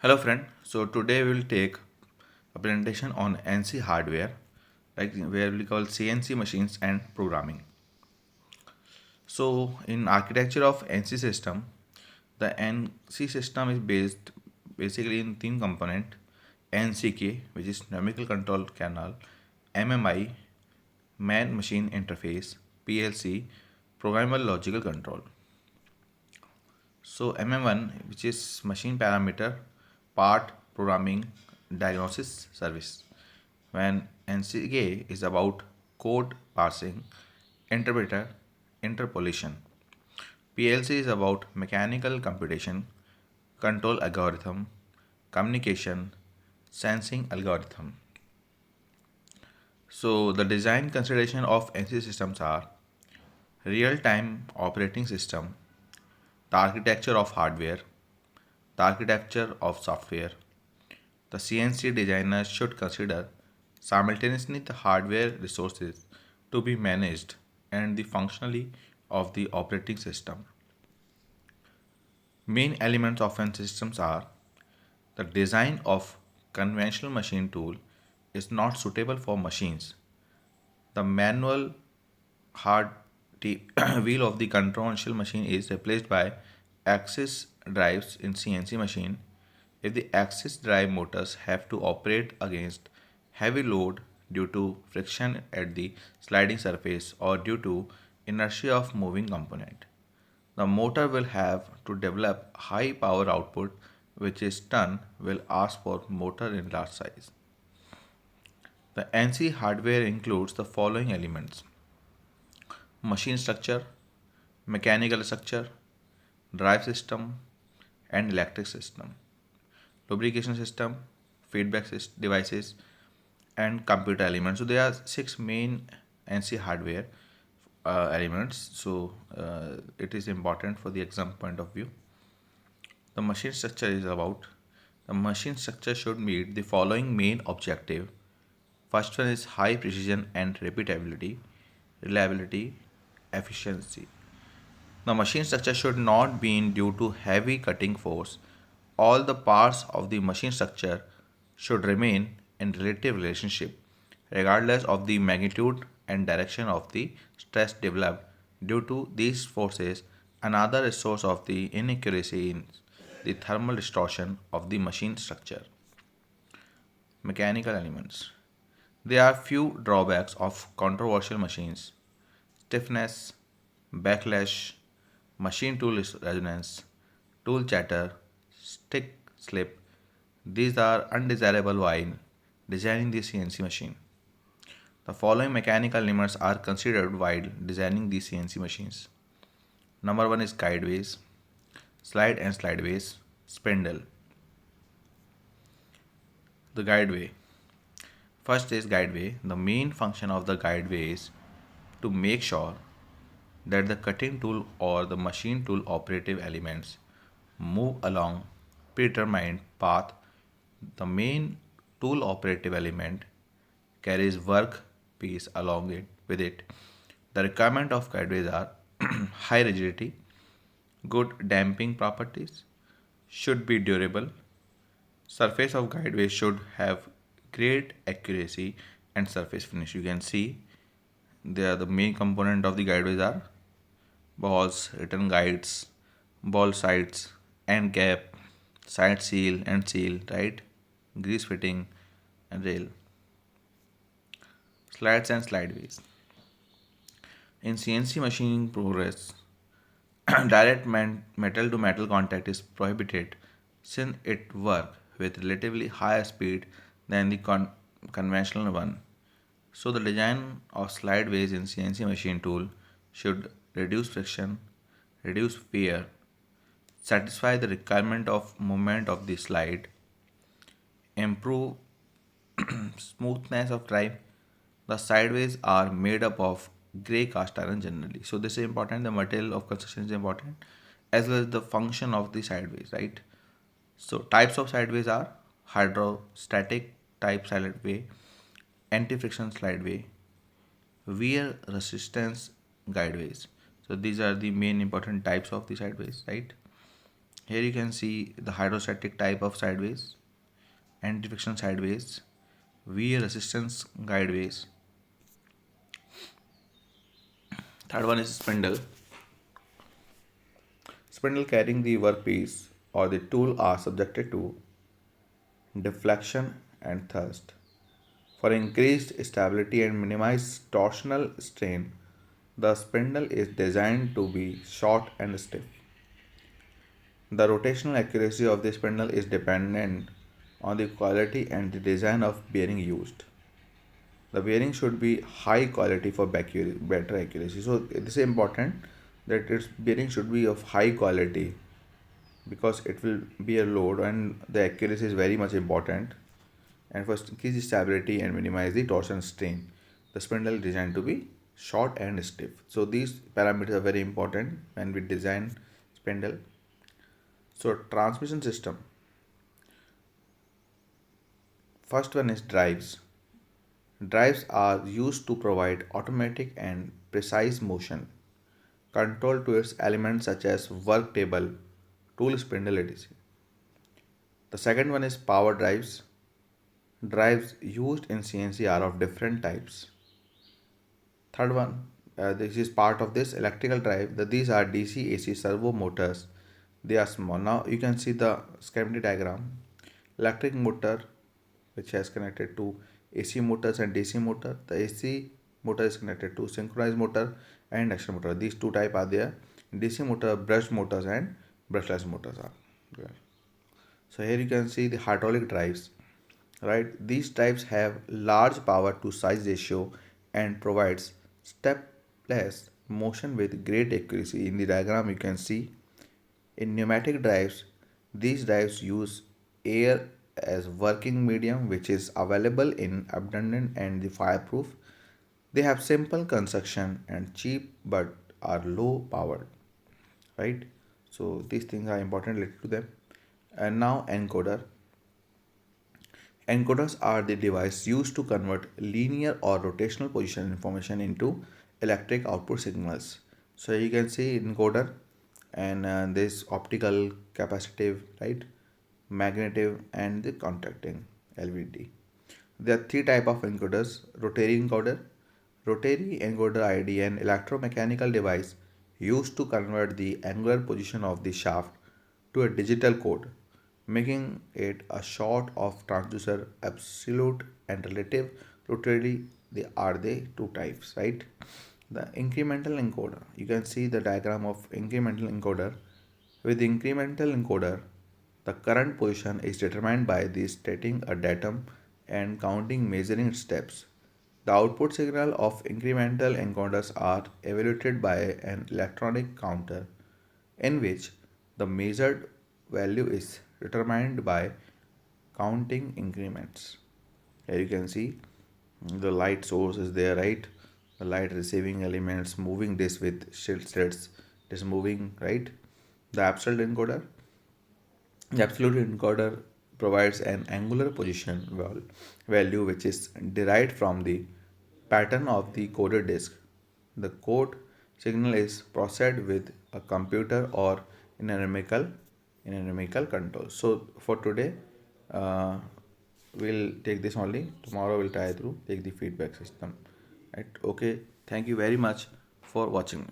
Hello friend. So today we will take a presentation on NC hardware, like where we call CNC machines and programming. So in architecture of NC system, the NC system is based basically in three component: NCK, which is numerical control canal, MMI, man machine interface, PLC, programmable logical control. So MM1, which is machine parameter, part programming, diagnosis service. When NCK is about code parsing, interpreter, interpolation. PLC is about mechanical computation, control algorithm, communication, sensing algorithm. So the design consideration of NC systems are real-time operating system, the architecture of hardware, the architecture of software. The CNC designer should consider simultaneously the hardware resources to be managed and the functionality of the operating system. Main elements of an systems are the design of conventional machine tool is not suitable for machines. The manual hard wheel of the conventional machine is replaced by axis drives in CNC machine. If the axis drive motors have to operate against heavy load due to friction at the sliding surface or due to inertia of moving component, the motor will have to develop high power output, which is turn will ask for motor in large size. The NC hardware includes the following elements: machine structure, mechanical structure, drive system, and electric system, lubrication system, devices, and computer elements. So there are six main NC hardware elements. So it is important for the exam point of view. The machine structure is about the machine structure should meet the following main objective. First one is high precision and repeatability, reliability, efficiency. The machine structure should not be in due to heavy cutting force. All the parts of the machine structure should remain in relative relationship regardless of the magnitude and direction of the stress developed due to these forces. Another source of the inaccuracy in the thermal distortion of the machine structure. Mechanical elements. There are few drawbacks of controversial machines: stiffness, backlash, machine tool resonance, tool chatter, stick slip. These are undesirable while designing the CNC machine. The following mechanical limits are considered while designing the CNC machines. Number one is guideways, slide and slideways, spindle. The guideway. First is guideway. The main function of the guideway is to make sure that the cutting tool or the machine tool operative elements move along predetermined path. The main tool operative element carries work piece along it with it. The requirement of guideways are high rigidity, good damping properties, should be durable, surface of guideway should have great accuracy and surface finish. You can see there the main component of the guideways are balls, return guides, ball sides, end cap, side seal, right? Grease fitting and rail. Slides and slideways. In CNC machining progress, direct metal to metal contact is prohibited since it works with relatively higher speed than the conventional one. So the design of slideways in CNC machine tool should reduce friction, reduce wear, satisfy the requirement of movement of the slide, improve smoothness of drive. The sideways are made up of gray cast iron generally. So this is important. The material of construction is important as well as the function of the sideways, right? So types of sideways are hydrostatic type slideway, anti-friction slideway, wear resistance guideways. So these are the main important types of the sideways, right? Here you can see the hydrostatic type of sideways, anti-friction sideways, wear resistance guideways. Third one is spindle. Spindle carrying the workpiece or the tool are subjected to deflection and thrust. For increased stability and minimized torsional strain, the spindle is designed to be short and stiff. The rotational accuracy of the spindle is dependent on the quality and the design of bearing used. The bearing should be high quality for better accuracy. So it is important that its bearing should be of high quality because it will be a load and the accuracy is very much important. And for increase stability and minimize the torsion strain, the spindle is designed to be short and stiff. So these parameters are very important when we design spindle. So transmission system. First one is drives. Drives are used to provide automatic and precise motion control to its elements such as work table, tool spindle, etc. The second one is power drives. Drives used in CNC are of different types. Third one, this is part of this electrical drive. These are DC AC servo motors. They are small. Now you can see the schematic diagram. Electric motor, which has connected to AC motors and DC motor. The AC motor is connected to synchronous motor and induction motor. These two type are there. DC motor, brush motors and brushless motors are there. So here you can see the hydraulic drives, right? These types have large power to size ratio and provides stepless motion with great accuracy. In the diagram you can see in pneumatic drives, these drives use air as working medium which is available in abundant and the fireproof. They have simple construction and cheap but are low powered, right? So these things are important related to them. And now encoder. Encoders are the device used to convert linear or rotational position information into electric output signals. So you can see encoder and this optical, capacitive, right, magnetic, and the contacting LVD. There are three type of encoders: rotary encoder. Rotary encoder ID an electromechanical device used to convert the angular position of the shaft to a digital code, making it a sort of transducer. Absolute and relative rotary, they are the two types, right? The incremental encoder, you can see the diagram of incremental encoder. With incremental encoder, the current position is determined by the stating a datum and counting measuring steps. The output signal of incremental encoders are evaluated by an electronic counter in which the measured value is determined by counting increments. Here you can see the light source is there, right? The light receiving elements moving this with shield threads is moving, right? The absolute encoder provides an angular position value which is derived from the pattern of the coded disk. The code signal is processed with a computer or in a numerical control. So for today, uh, we'll take this only. Tomorrow we'll try through take the feedback system. Right? Okay. Thank you very much for watching.